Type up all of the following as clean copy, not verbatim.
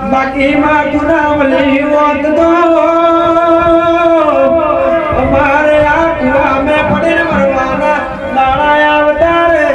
बाकी माँ गुनावली वोट दो हमारे आकुआ में पड़े मरवाना लाया अवतारे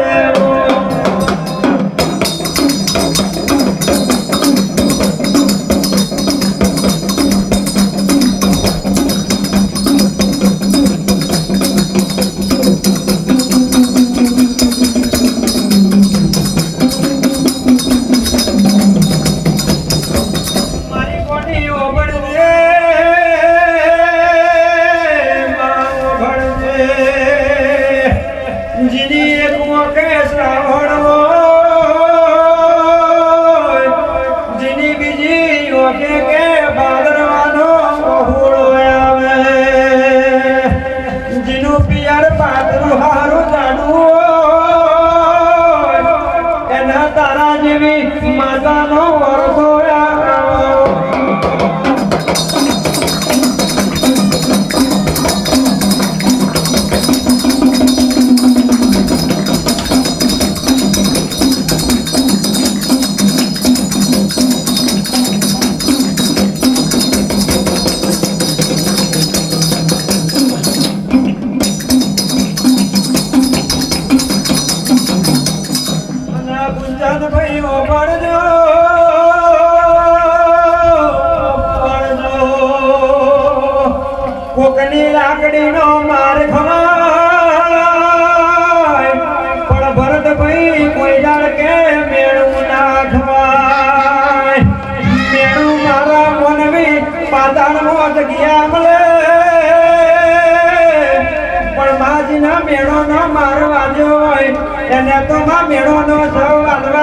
કોકની લાકડીનો માર ખવાય પણ ભરતભાઈ કોઈ દાડ કે મેળું ના ખવાય મેળું મારા મોનવી પાતાળમાં જગ્યા મળે પણ માજીના મેળો નો માર વાજ્યો હોય એને તો માં મેળો નો સૌ વાજવા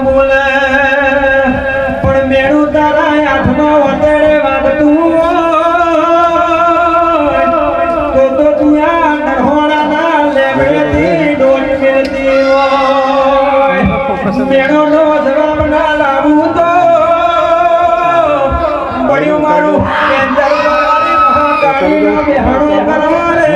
બોલે પણ મેળું તારા હાથમાં વતેડે વાગતું તો તું આ નરહોણાના લેબડેથી ડોરી મેળતી હોય મેળોનો જવાબ ના લાવું તો પડ્યું મારું કેન્દ્ર કરવાની મહાકાળીનો બેહાડો કરવા રે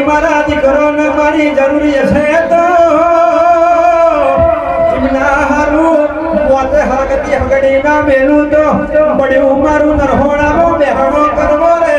મારા દીકરોને મારી જરૂરી છે તો એમના હારું પોતે હરગતી હગડી ના મેલું તો પડ્યું મારું નરહોણામાં બેહાડો કરવો રે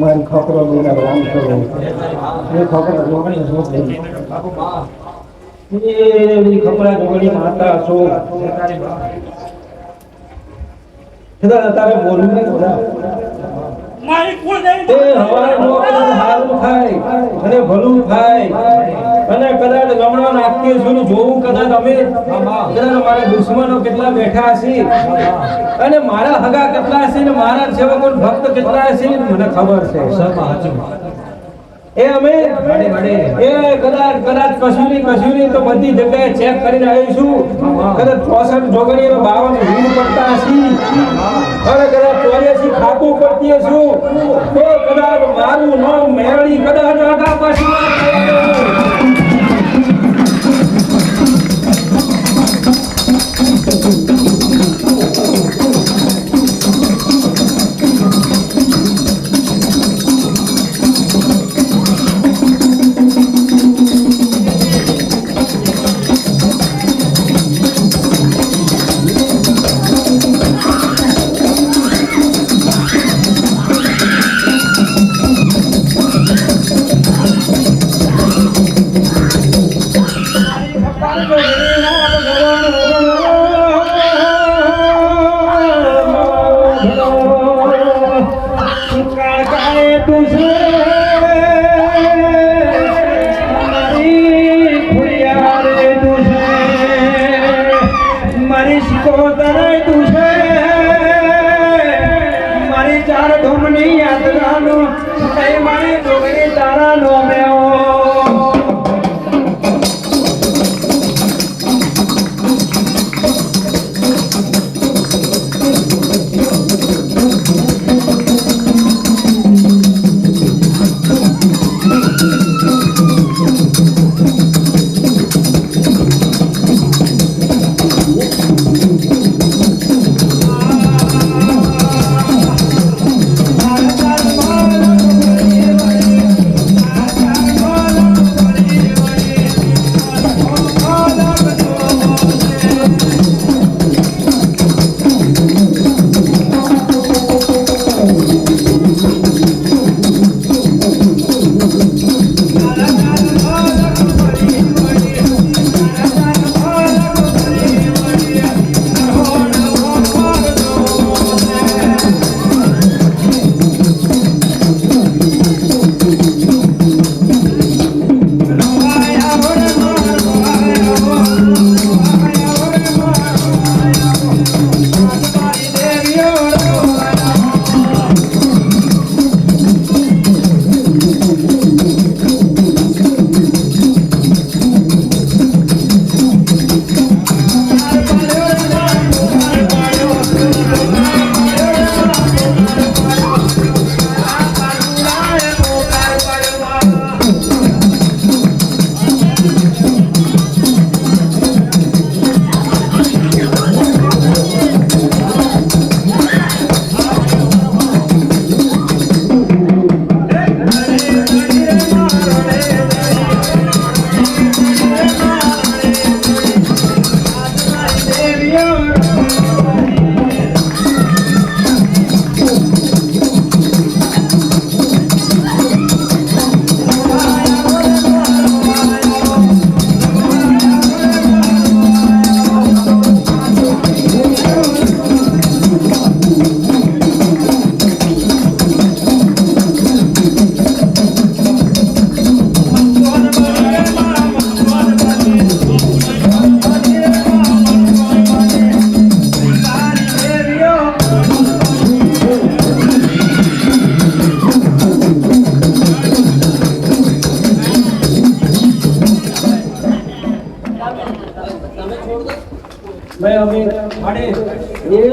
મારી ખોકરો મેરા રામ કરો એ ખોકરો જોગણી છો એ ખોકરા જોગણી માતા છો તારે બોલવું નહીં બોલા મારી કોઈ નહીં એ હવારે મોકલું હારું થાય અને ભલું થાય અને કદાચ ગમણો નાખીએ છું જોવું કદાચ અમે કદાચ મારા દુશ્મનો કેટલા બેઠા હશે અને મારા હગા કેટલા હશે ને મારા સેવકો ભક્ત કેટલા હશે મને ખબર છે એ અમે એ કદાચ કશું નહીં તો બધી જગ્યાએ ચેક કરીને આવીશું કદાચ 64 જોગણી 52 ભીડ પડતા હશે અને કદાચ 84 ખાતું પડતી હશું તો કદાચ મારું નામ મેરળી કદાચ આગા પાછું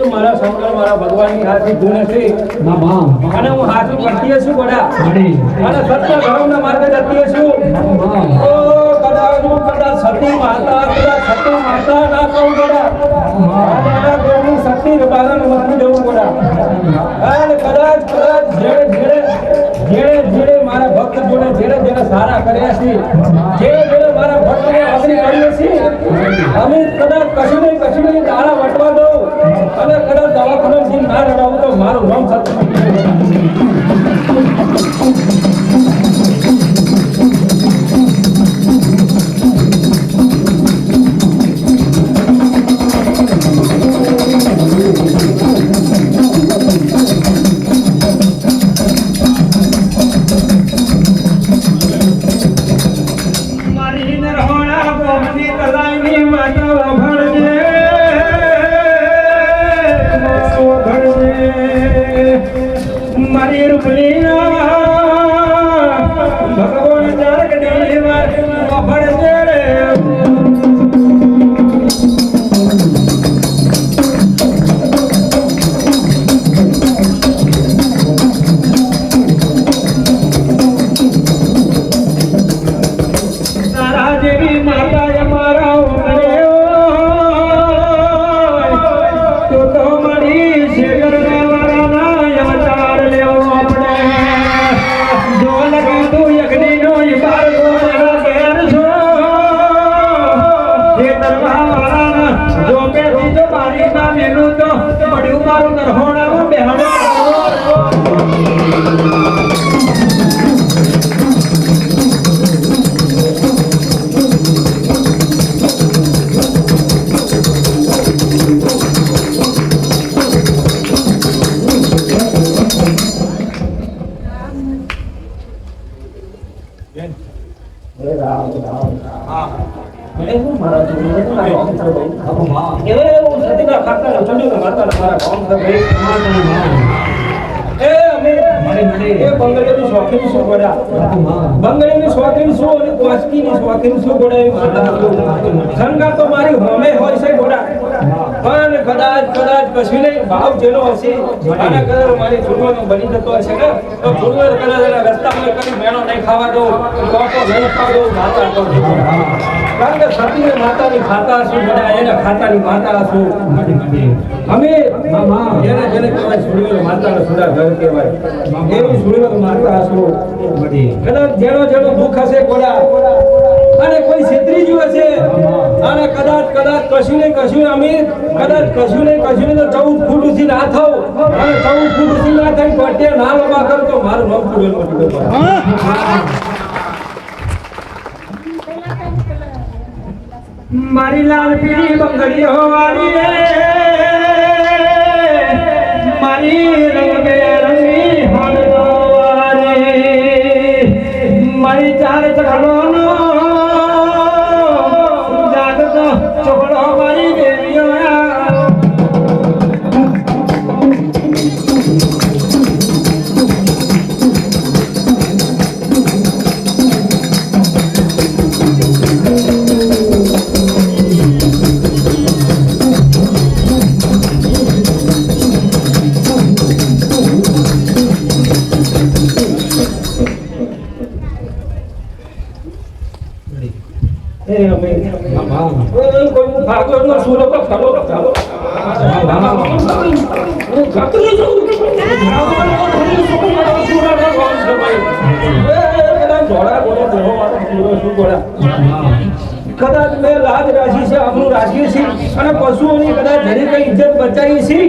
મારા શંકર મારા ભગવાનની હાથી ગુણ છે અને હું હાથું કરતી છું બડા અને સત્ય ધર્મના માર્ગે જતી છું ઓ કદાચ હું કદાચ સતી માતા ના કહું બડા મારા દેવની શક્તિ પાલન મૂકી દેવું બડા અને કદાચ જેડે મારા ભક્ત જોડે જેડે સારા કર્યા છે જેડે મારા ભક્તને અગ્નિ કર્યો છે અમે કદાચ કશું નહીં તારા વટવા દઉં અને કદાચ દવાખાનાથી ના રડાવું તો મારું નામ સત્ય મને શું મારા છોકરીને તો મારા ગામ છે ભાઈ. એ હું સતીના ખાતા છોડ્યું માતા મારા ગામ છે ભાઈ. એ અમે એ બંગડીની શોખીન શું ગોડા બંગડીની શોખીન શું અને કોસ્કીની શોખીન શું ગોડા એ માતા સંગા તો મારી હોમે હોય છે ગોડા પણ કદાચ કશું નહીં ભાવ જેનો હશે આના કદાચ મારી છોડવાનો બની જતો હશે ને તો છોડવો કદાચ એના રસ્તામાં કદી મેણો નહીં ખાવા દો તો નહીં ખાવા દો માતા તો કારણ કે સતીને માતાની ખાતા શું ગોડા એના ખાતાની માતા શું અમે જેને જેને કહેવાય છોડવેલો માતાનો છોડા ઘર કહેવાય એવી છોડવેલો માતા શું કદાચ જેનો જેનો દુઃખ હશે ગોડા અને કોઈ છેતરી ગયું હશે અને કદાચ કશું ને અમે કદાચ કશું ને તો 14 ફૂટ ઉછી ના થાવ અને 14 ફૂટ ઉછી ના થાય પટ્ટે ના લબા કર તો મારું નામ છોડવેલો મટી ગયું. મારી લાલ પીળી બંગડી હોવારી રે મારી રંગબેરંગી હોવારી મારી ચાર ચકડોનો જાગતો ચોકડો મારી દેવીઓ કદાચ મેં લાજ રાખી છે આપણું રાખીએ છીએ અને પશુઓની કદાચ જરી કઈ ઇજ્જત બચાવી છે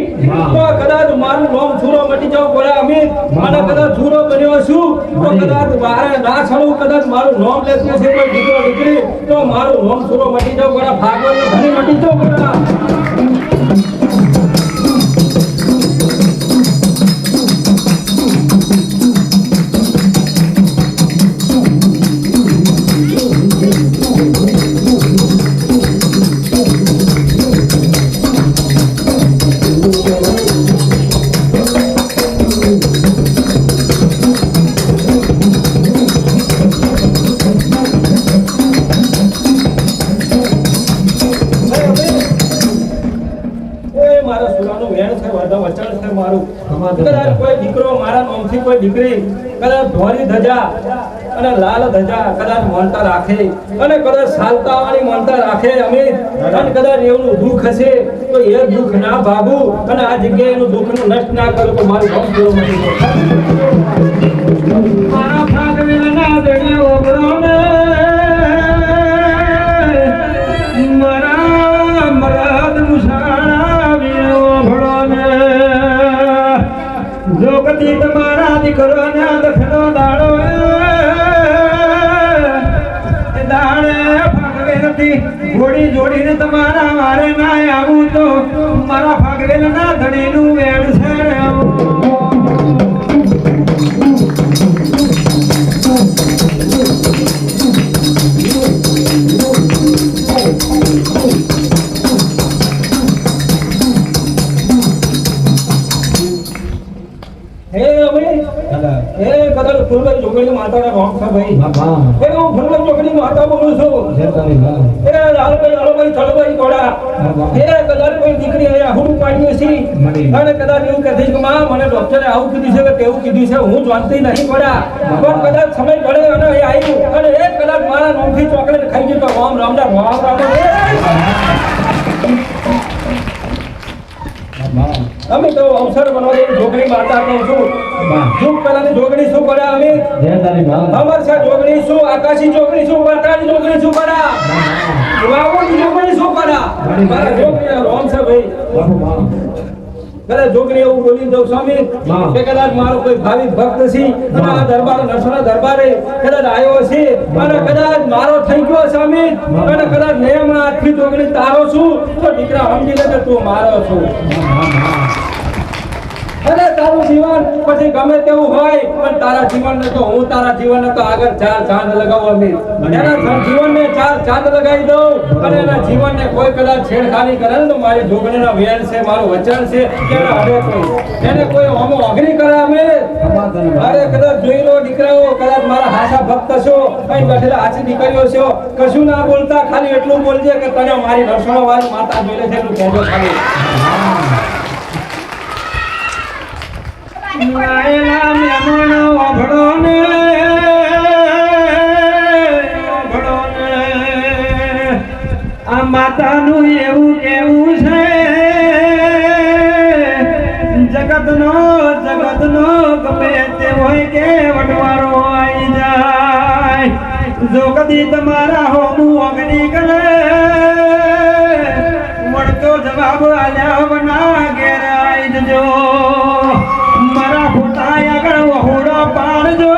તો કદાચ મારું નામ છૂરો મટી જાવ બોલા અમે અને કદાચ છૂરો બન્યો છું તો કદાચ બારે ના છળું કદાચ મારું નામ લેતું છે કોઈ દીકરો દીકરી તો મારું નામ છૂરો મટી જાવ બોલા ભાગવત ઘણી મટી જાવ બોલા. કદાચ કોઈ દીકરો મારા નામથી કોઈ દીકરી કદાચ ધોરી ધજા અને લાલ ધજા કદાચ માનતા રાખે અને કદાચ સાલતાવાની માનતા રાખે અમે અને કદાચ એવું દુઃખ હશે તો એ દુઃખ ના ભાગું અને આ જગ્યાએ એનું દુઃખનું નષ્ટ ના કરું તો મારું નામ પૂરો મટી જાય. મારા ભાગવેલના દેણે ઓગળોને મારા મરાદ મુસાણા વીણો ભળોને જોગતી તમારા દીકરોને દખનો દાડો દાડે ભાગવે નથી ઘોડી જોડીને તમારા મારે ના આવું તો મારા ભાગવેલ ના ધણીનું વેણ છે ફૂલભાઈ જોગણી માતાના રોમ છે ભાઈ એ હું ફૂલભાઈ જોગણી માતા બોલું છું એ લાલભાઈ લાલભાઈ થળભાઈ ઘોડા એ કદાચ કોઈ દીકરી અહીંયા હું પાડ્યું છે અને કદાચ એવું કહે છે કે માં મને ડોક્ટરે આવું કીધું છે કે તેવું કીધું છે હું જાણતી નહીં ઘોડા પણ કદાચ સમય પડે અને એ આવ્યું અને એક કદાચ મારા નોમથી ચોકલેટ ખાઈ ગયું તો રામ રામના રામ અમે તો અવસર બનાવી જોગણી માતા કહું છું શું પેલાની જોગણી શું પડ્યા અમે અમર છે જોગણી શું આકાશી જોગણી શું પાતાની જોગણી શું પડ્યા વાવોની જોગણી શું પડ્યા મારા જોગણી રોમ છે ભાઈ કદાચ જોગણી એવું બોલી દઉં સ્વામી કે કદાચ મારો કોઈ ભાવિક ભક્ત છે અને આ દરબાર નરસોના દરબારે કદાચ આવ્યો છે અને કદાચ મારો થઈ ગયો સ્વામી અને કદાચ નિયમના હાથથી જોગણી તારો છું તો દીકરા સમજી લે કે તું મારો છું અને તારું જીવન પછી ગમે તેવું હોય પણ તારા જીવનને તો હું તારા જીવનને તો આગળ 4 ચાંદ લગાવું અમે એના જીવનને 4 ચાંદ લગાવી દઉં અને એના જીવનને કોઈ કદાચ છેડખાની કરે ને તો મારી જોગણીના વેણ છે મારું વચન છે કે હવે કોઈ એને કોઈ હોમો અગ્નિ કરે અમે અરે કદાચ જોઈ લો દીકરાઓ કદાચ મારા હાસા ભક્ત છો કઈ બેઠેલા હાચી દીકરીઓ છો કશું ના બોલતા ખાલી એટલું બોલજે કે તને મારી રસોડો વાળી માતા જોઈ લે છે એટલું કહેજો ખાલી નાયલા મેમણો ઓભળો ને આ માતાનું એવું કેવું છે જગતનો ગમે તે હોય કે વટવારો આવી જાય જો કદી તમારા હોમું અગ્નિ કરે મળતો જવાબ આલ્યા વના ઘેર આવી જજો મારા ફોટા આગળ વહોડો પાડજો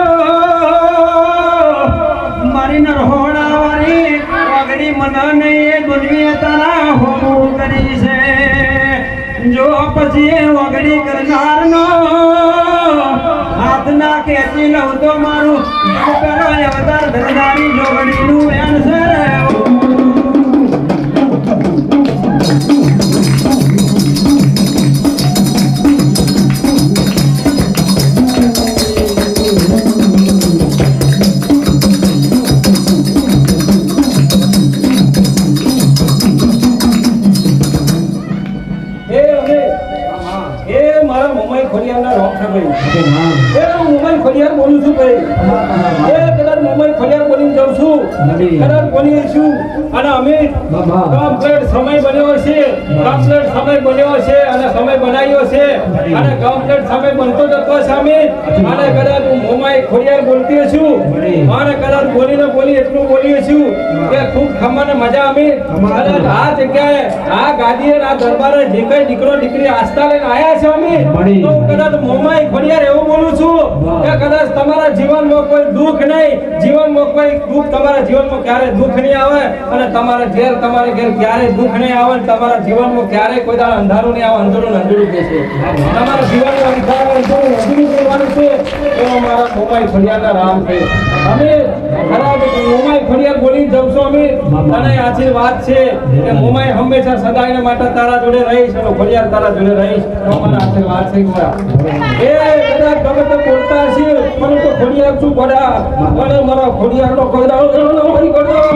મારી નરહોડા વાળી અગ્નિ મને નહીં દુનિયા તારા હોમું કરી છે જો પછી વગડી કરનારનો હાથ ના ખેંચી લઉં તો મારું પેલો અવતાર ધરદારી જોગડીનું વેણ છે ખોડિયાર બોલું છું ભાઈ એ કદાચ મુંબઈ ખોડિયાર બોલીને જાઉં છું કદાચ બોલીએ છું અને અમે કમ્પ્લીટ સમય બન્યો છે કમ્પ્લીટ સમય બન્યો છે અને સમય બનાવ્યો છે અને કમ્પ્લીટ સમય બનતો જતો છે અમે અને કદાચ હું મુંબઈ ખોડિયાર બોલતી છું અને કદાચ બોલી એટલું બોલીએ છું કે ખૂબ ખમાને મજા અમે કદાચ આ જગ્યાએ આ ગાદીએ આ દરબારે જે કઈ દીકરો દીકરી આસ્થા લઈને આયા છે અમે તો કદાચ મુંબઈ ખોડિયાર એવું બોલું છું કે કદાચ તમારા જીવનમાં કોઈ દુઃખ નહીં જીવનમાં કોઈ દુઃખ તમારા જીવનમાં ક્યારે દુઃખ નહીં આવે અને તમારે ઘેર ક્યારે દુઃખ નહીં આવે અને તમારા જીવનમાં ક્યારે કોઈ દાડો અંધારું નહીં આવે અંધારું કહેશે તમારા જીવનમાં અંધારું કહેવાનું છે એવો મારા મોમાઈ ખોડિયારના રામ છે અમે ખરા મોમાઈ ખોડિયાર બોલી જાઉં છું અમે અને આછી વાત છે કે મોમાઈ હંમેશા સદાયને માટે તારા જોડે રહીશ અને ખોડિયાર તારા જોડે રહીશ તો મારા આશીર્વાદ છે ગોરા એ કદાચ ગમે તો બોલતા હશે મને તો ખોડિયાર છું ગોરા અને મારા ખોડિયારનો કોઈ દાડો નહીં ગોરા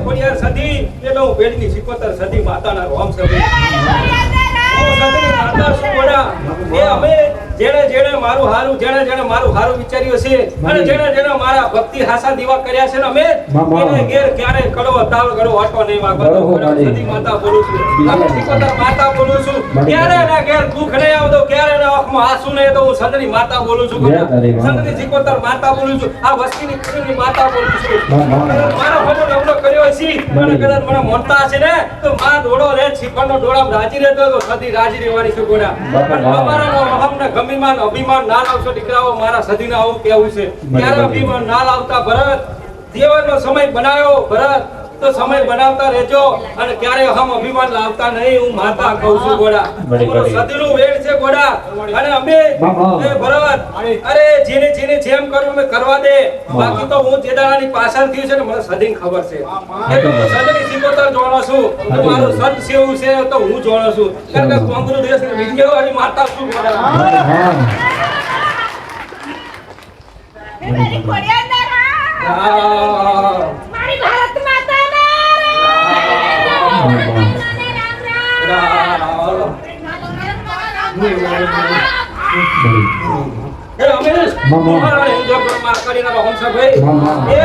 ખોડિયાર સદી એટલે હું પેટની 77 સદી માતાના રોમ સદી માતા શું બોલા એ અમે જેણે મારું હારું વિચાર્યું છે અને જેણે મારા ભક્તિ હાસા દીવા કર્યા છે ને અમે એને ઘેર ક્યારે કડવો તાવ ગળો વાટો નહીં વાગતો સદી માતા બોલું છું અમે 77 માતા બોલું છું ક્યારે એના ઘેર દુઃખ નહીં આવતો ક્યારે એના આંખમાં આંસુ નહીં તો હું સદની માતા બોલું છું સદની 77 માતા બોલું છું આ વસ્તીની પૂરીની માતા બોલું છું મારા ભગવાન નવનો કર્યો છે મને કદાચ મને મોનતા છે ને તો માં દોડો રે શીખવાનો ડોળામાં રાજી રહેતો તો સદી રાજી રહેવાની છે ગોડા પણ અમારાનો અહમને ગમીમાન અભિમાન ના લાવશો દીકરાઓ મારા સદીને આવું કેવું છે ત્યારે અભિમાન ના લાવતા ભરત જીવનનો સમય બનાવ્યો ભરત તો સમય બનાવતા રહેજો અને ક્યારે હમ અભિમાન લાવતા નહીં હું માતા કહું છું ગોડા સદીનું વેણ છે ગોડા અને અમે એ ભરત અરે જેને જેમ કરવું મેં કરવા દે બાકી તો હું જેદારાની પાછળ થયું છે ને મને સદીને ખબર છે એ તો હું સદની 77 જોણો છું તો મારું સદ સેવું છે તો હું જોણો છું કારણ કે કોંગ્રેસ દેશની વિજય વાળી માતા છું ગોડા મારી ભારત માતા એ અમે મારા એન્જોય કરવા કરીને હોમ સાહેબ એ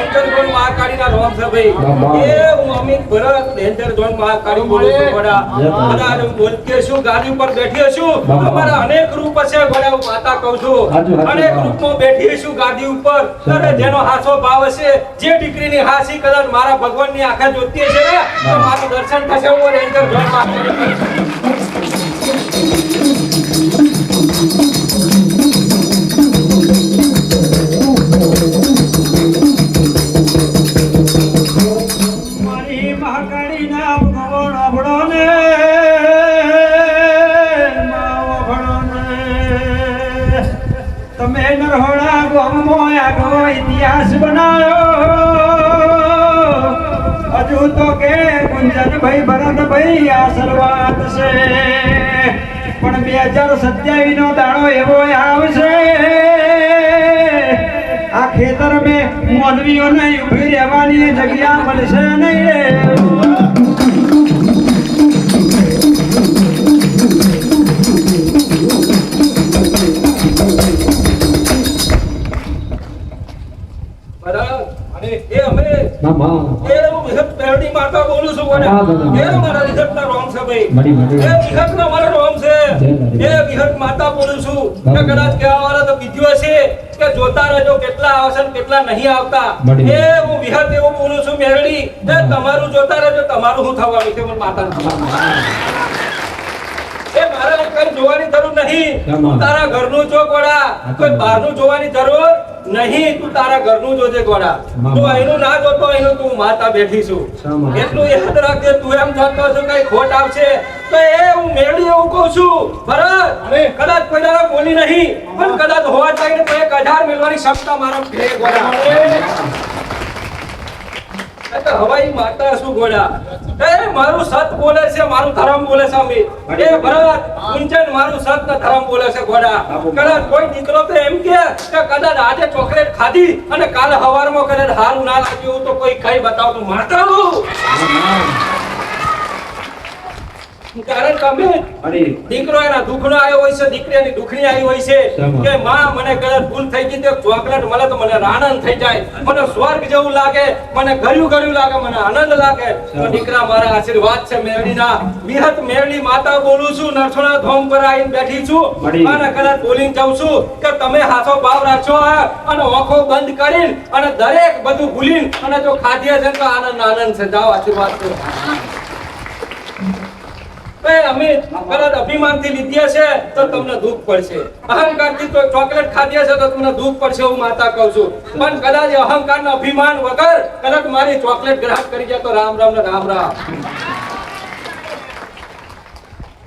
ડેન્જર ઝોન મહાકાળીના રોમ છે ભાઈ એ હું અમિત ભરત ડેન્જર ઝોન મહાકાળી બોલું છું ગોડા કદાચ હું બોલતી છું ગાદી ઉપર બેઠી છું અમારા અનેક રૂપ છે ગોડા હું માતા કહું છું અનેક રૂપમાં બેઠી છું ગાદી ઉપર અને જેનો હાસો ભાવ હશે જે દીકરીની હાસી કદાચ મારા ભગવાનની આંખે જોતી છે ને તો મારું દર્શન થશે હું ડેન્જર ઝોન મહાકાળી ઇતિહાસ બનાવ્યો હજુ તો કે ગુંજનભાઈ ભરતભાઈ આ શરૂઆત છે પણ 2027 નો દાડો એવો આવશે આ ખેતર મેં મોનવીઓને ઉભી રહેવાની જગ્યા મળશે નહીં માતા બોલું છું કે કદાચ કહેવા વાળા તો કીધું હશે કે જોતા રહેજો કેટલા આવશે ને કેટલા નહીં આવતા એ હું વિહત એવું બોલું છું મેરડી તમારું જોતા રહેજો તમારું શું થવાનું છે માતા મારા કઈ જોવાની જરૂર નહીં તું તારા ઘરનું જો ગોળા કોઈ બહારનું જોવાની જરૂર નહીં તું તારા ઘરનું જોજે ગોળા તું એનું ના જોતો એનું તું માતા બેઠી છું એટલું યાદ રાખજે તું એમ જાણતો છો કઈ ખોટ આવશે તો એ હું મેળવી એવું કહું છું ભરત કદાચ કોઈ દાડા બોલી નહીં પણ કદાચ હોવા ચાહીને તો 1000 મેળવાની ક્ષમતા મારો છે ગોળા હવાઈ માતા શું ગોળા એ મારું સત બોલે છે મારું ધર્મ બોલે છે અમિત એ ભરત કુંચન મારું સત ને ધર્મ બોલે છે ગોળા કદાચ કોઈ દીકરો તો એમ કે કદાચ આજે ચોકલેટ ખાધી અને કાલે હવારમાં કદાચ હારું ના લાગ્યું તો કોઈ કઈ બતાવતું માતાનું કારણ તમે દીકરો એના દુખનો આવ્યો હોય છે દીકરી એની દુખણી આવી હોય છે કે માં મને કદાચ ભૂલ થઈ ગઈ તો ચોકલેટ મળે તો મને આનંદ થઈ જાય મને સ્વર્ગ જેવું લાગે મને ગળ્યું લાગે મને આનંદ લાગે તો દીકરા મારા આશીર્વાદ છે મેરડીના વિહત મેરડી માતા બોલું છું નરસોણા ધોમ પર આવીને બેઠી છું અને કદાચ બોલીને જાઉં છું કે તમે હાથો ભાવ રાખજો અને આંખો બંધ કરીને અને દરેક બધું ભૂલીને અને જો ખાધ્યા છે તો આનંદ છે જાઓ આશીર્વાદ કરો અમિત કદાચ અભિમાનથી લીધ્યા છે તો તમને દુઃખ પડશે અહંકારથી તો ચોકલેટ ખાધ્યા છે તો તમને દુઃખ પડશે હું માતા કહું છું પણ કદાચ અહંકારના અભિમાન વગર કદાચ મારી ચોકલેટ ગ્રાહક કરી જાય તો રામ રામ ને રામ રામ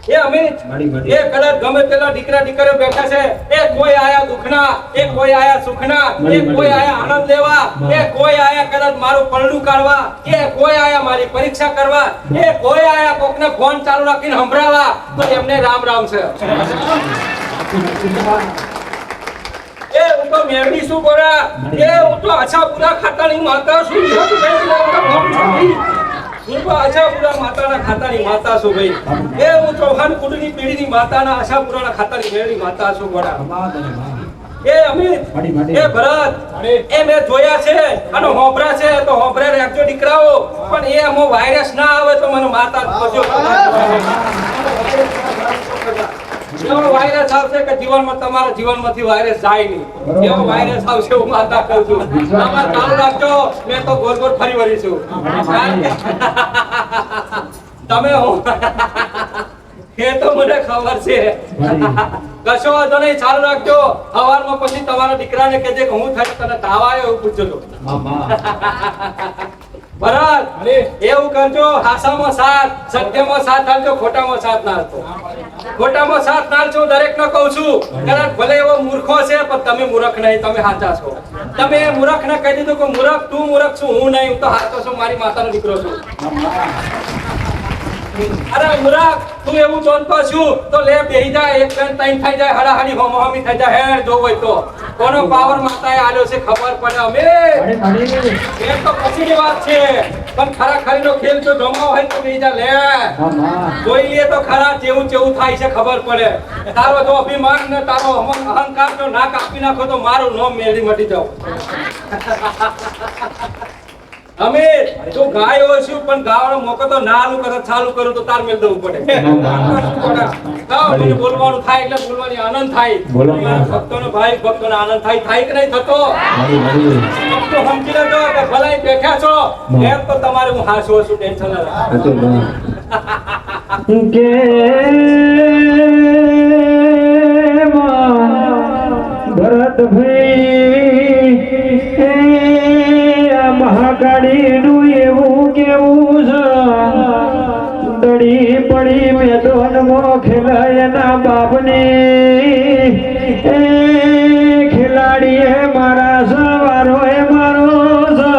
એ અમિત એ કદાચ ગમે તેટલા દીકરા દીકરીઓ બેઠા છે એ કોઈ આયા દુખના એ કોઈ આયા સુખના એ કોઈ આયા આનંદ લેવા એ કોઈ આયા કદાચ મારું પરણું કાઢવા એ કોઈ આયા મારી પરીક્ષા કરવા એ કોઈ આયા કોકને ફોન ચાલુ રાખીને સંભળાવા તો એમને રામ રામ છે એ હું તો મેરડી શું બોલા એ હું તો આછાપુરા ખાતાની માતા છું આશાપુરા માતાના ખાતાની માતા છું ભાઈ એ હું ચૌહાણ કુળની પેઢીની માતાના આશાપુરાના ખાતાની મેળવી માતા છું ગોળા એ અમિત એ ભરત એ મેં જોયા છે અને હોંભરા છે તો હોંભરે રાખજો દીકરાઓ પણ એ અમો વાયરસ ના આવે તો મને માતા કરજો એવો વાયરસ આવશે કે જીવનમાં તમારા જીવનમાંથી વાયરસ જાય નહીં એવો વાયરસ આવશે હું માતા કહું છું તમારે ચાલુ રાખજો મેં તો ગોર ગોર ફરી વળી છું તમે એ તો મને ખબર છે કશો વાંધો નહીં ચાલુ રાખજો સવારમાં પછી તમારા દીકરાને કહેજે કે હું થાય તને તાવ આવ્યો એવું પૂછજો ભરત એવું કરજો હાસામાં સાથ સત્યમાં સાથ હાલજો ખોટામાં સાથ ના હાલજો ખોટામાં સાથ ના હાલજો દરેક ને કહું છું કદાચ ભલે એવો મૂર્ખો છે પણ તમે મૂર્ખ નહીં તમે સાચા છો તમે મૂર્ખ ને કહી દીધું કે મૂર્ખ તું મૂર્ખ છું હું નહીં હું તો સાચો છું મારી માતાનો દીકરો છું અરે મૂર્ખ તું એવું જોનતો છું તો લે બેહી જાય એક બેન ત્રણ થઈ જાય હડાહડી હોમહોમી થઈ જાય હેડ જો હોય તો કોનો પાવર માતાએ આલ્યો છે ખબર પડે અમે એ તો પછીની વાત છે પણ ખરાખરીનો ખેલ જો રમાવો હોય તો બેહી જા લે જોઈ લે તો ખરા જેવું જેવું થાય છે ખબર પડે તારો જો અભિમાન ને તારો અહંકાર જો ના કાપી નાખો તો મારું નામ મેળી મટી જાવ અમે તું ગાયો છું પણ ગાવાનો મોકો તો ના આલું કરે ચાલુ કરું તો તાર મેલ દેવું પડે મને બોલવાનું થાય એટલે બોલવાની આનંદ થાય ભક્તોનો ભાઈ ભક્તોનો આનંદ થાય કે નહીં થતો તો સમજી લેજો કે ભલાઈ બેઠા છો એમ તો તમારે હું હાસું છું ટેન્શન ના રાખો કે ભરતભાઈ મહાકાળીનું એવું કેવું છે દડી પડી મેદાનમાં ખેલાય એના બાપની ખેલાડીએ મારા સવારો એ મારો છે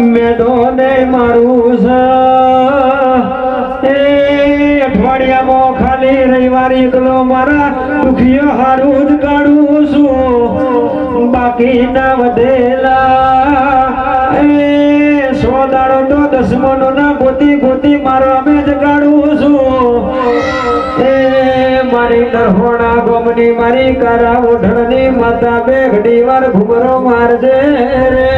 મેદાને મારું છે અઠવાડિયામાં ખાલી રવિવાર એકલો મારા દુખીઓ હારું જ કાઢું છું બાકી ના વધેલા સો દાડો તો દસમનો ના ગોતી મારો અમે જ કાઢું છું મારી નરહોણા ગોમની મારી કારા ઓઢણની માતા બે ઘડી વાર ઘુમરો મારજે રે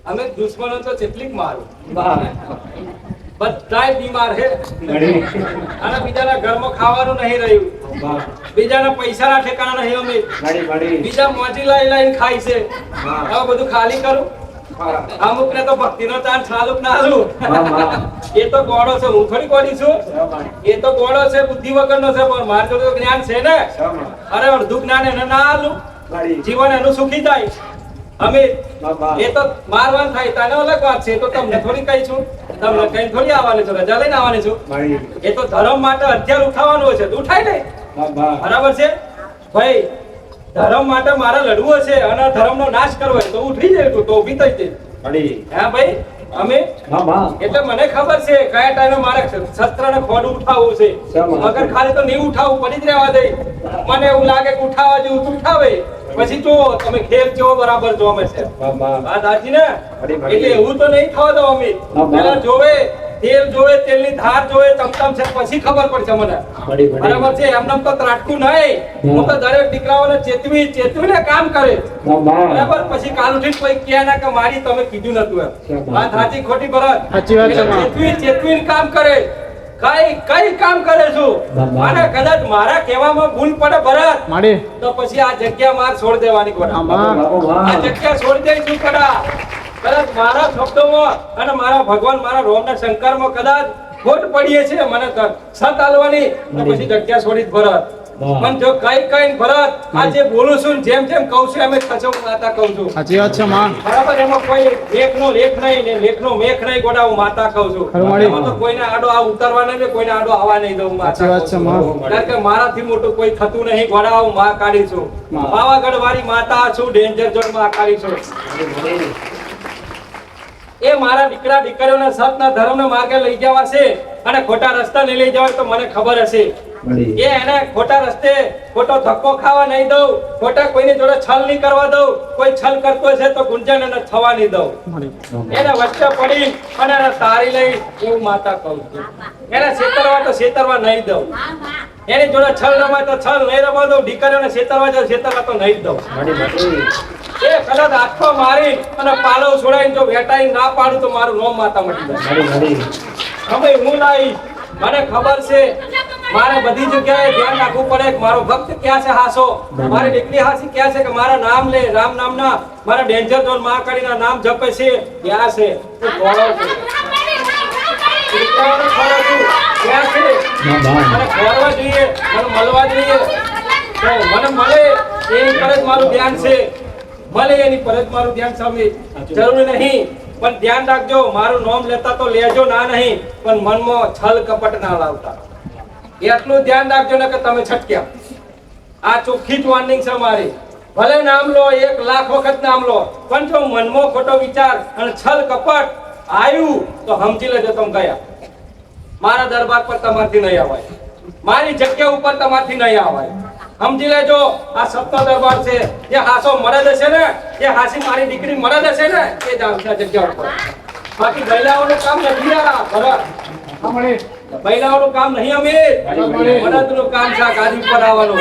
અમે દુશ્મનો તો કેટલીક મારું બધાય બીમાર હે અને બીજાના ઘરમાં ખાવાનું નહીં રહ્યું બીજાના પૈસાના ઠેકાણા નહીં અમે બીજા મોજી લાઈ ખાય છે હવે બધું ખાલી કરું અમુક ને તો ભક્તિનો તાન ચાલુ ના આલું એ તો ગોળો છે હું થોડી ગોળી છું એ તો ગોળો છે બુદ્ધિ વગરનો છે પણ માર જોડે જ્ઞાન છે ને અરે અડધું જ્ઞાન એને ના આલું જીવન એનું સુખી જાય અમે એ તો મારવાન થાય તને અલગ વાત છે તો તમને થોડી કહી છું તમને કઈ થોડી આવવાની છું રજા લઈને આવવાની છું એ તો ધર્મ માટે હથિયાર ઉઠાવવાનું છે તો ઉઠાઈ લે બરાબર છે ભાઈ ધર્મ માટે મારે લડવું છે અને ધર્મનો નાશ કરવો છે તો ઉઠી જાય તું તો ઊભી થઈ જાય હા ભાઈ અમે એટલે મને ખબર છે કયા ટાઈમે મારે શસ્ત્રને ખોડું ઉઠાવવું છે અગર ખાલી તો નહીં ઉઠાવવું પડી જ રહેવા દે મને એવું લાગે કે ઉઠાવવા જેવું તું ઉઠાવે પછી જો તમે ખેલ જો બરાબર જો અમે છે વાત સાચી ને એટલે એવું તો નહીં થવા દો અમે પેલા જોવે તેલ જોવે તેલની ધાર જોવે ચમચમ છે પછી ખબર પડશે મને બરાબર છે એમને તો ત્રાટકું નહીં હું તો દરેક દીકરાઓને ચેતવીને કામ કરે બરાબર પછી કાલ ઉઠીને કોઈ કહે ના કે મારી તમે કીધું નતું એમ વાત સાચી ખોટી ભરત ચેતવીને કામ કરે કઈ કામ કરે છું મારે કદાચ મારા કહેવામાં ભૂલ પડે ભરત તો પછી આ જગ્યા માર છોડ દેવાની આ જગ્યા છોડ દે શું કડા કદાચ મારા શબ્દોમાં અને મારા ભગવાન મારા રોમના શંકરમાં કદાચ ખોટ પડીએ છે મને સત આલવાની તો પછી જગ્યા છોડી ભરત પણ જો કઈ ભરત આ જે બોલું છું જેમ કહું છું એમ ખચો માતા કહું છું સાચી વાત છે માં બરાબર એમાં કોઈ લેખનો લેખ નહીં ને લેખનો મેખ નહીં ગોડા હું માતા કહું છું એમાં તો કોઈને આડો આ ઉતરવા નહીં કોઈને આડો આવવા નહીં દઉં સાચી વાત છે માં કારણ કે મારાથી મોટું કોઈ થતું નહીં ગોડા હું માં કાઢી છું પાવાગઢ વાળી માતા છું ડેન્જર ઝોન માં કાઢી છું એ મારા દીકરા દીકરીઓને સતના ધર્મને માર્ગે લઈ જવા છે અને ખોટા રસ્તા નહીં લઈ જવા તો મને ખબર હશે એ એને ખોટા રસ્તે ખોટો ધક્કો ખાવા નહીં દઉં ખોટા કોઈની જોડે છલ નહીં કરવા દઉં કોઈ છલ કરતો છે તો ગુંજન એને થવા નહીં દઉં એને વચ્ચે પડી અને એને તારી લઈ એવું માતા કહું છું એને છેતરવા તો છેતરવા નહીં દઉં એની જોડે છલ રમાય તો છલ નહીં રમવા દઉં દીકરીઓને છેતરવા જાય છેતરવા તો નહીં દઉં એ કદાચ આખો મારી અને પાલવ છોડાઈને જો વેટાઈ ના પાડું તો મારું નોમ માતા મટી જાય હવે હું લાઈ મને ખબર છે મારે બધી જગ્યાએ ધ્યાન રાખવું પડે કે મારો ભક્ત ક્યાં છે હાસો મારી દીકરી હાસી ક્યાં છે કે મારા નામ લે રામ નામના મારા ડેન્જર ઝોન મહાકાળીના નામ જપે છે ક્યાં છે તો ગોળો છે દીકરાઓને ખોળો છું ક્યાં છે મને ખોળવા જોઈએ મને મળવા જોઈએ તો મને મળે એની પર જ મારું ધ્યાન છે મળે એની પર જ મારું ધ્યાન સામે જરૂરી નહીં પણ ધ્યાન રાખજો મારું નામ લેતા તો લેજો ના નહીં પણ મનમાં છલ કપટ ના લાવતા એટલું ધ્યાન રાખજો ને કે તમે છટક્યા આ ચોખ્ખી જ વોર્નિંગ છે મારી ભલે નામ લો 1 લાખ વખત નામ લો પણ જો મનમાં ખોટો વિચાર અને છલ કપટ આવ્યું તો સમજી લેજો તમે ગયા મારા દરબાર પર તમારથી નહીં આવાય મારી જગ્યા ઉપર તમારથી નહીં આવાય સમજી લેજો આ સપ્તો દરબાર છે જે હાસો મરદ હશે ને જે હાસી મારી દીકરી મરદ હશે ને એ જ આવશે આ જગ્યા ઉપર બાકી મહિલાઓનું કામ નથી આ બરાબર મહિલાઓનું કામ નહીં અમે મરદનું કામ છે આ ગાદી ઉપર આવવાનું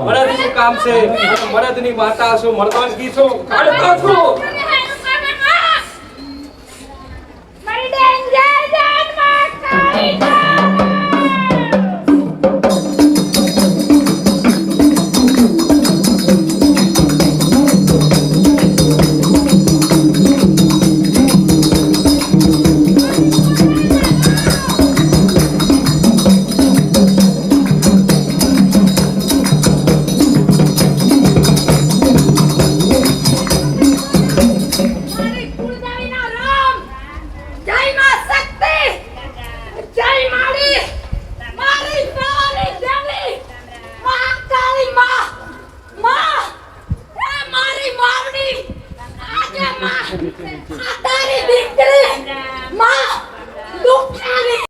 મરદનું કામ છે અને મરદની માતા છો મર્દાનગી છો કાઢતા છો મારી ડેન્જર જાન માં કાઈ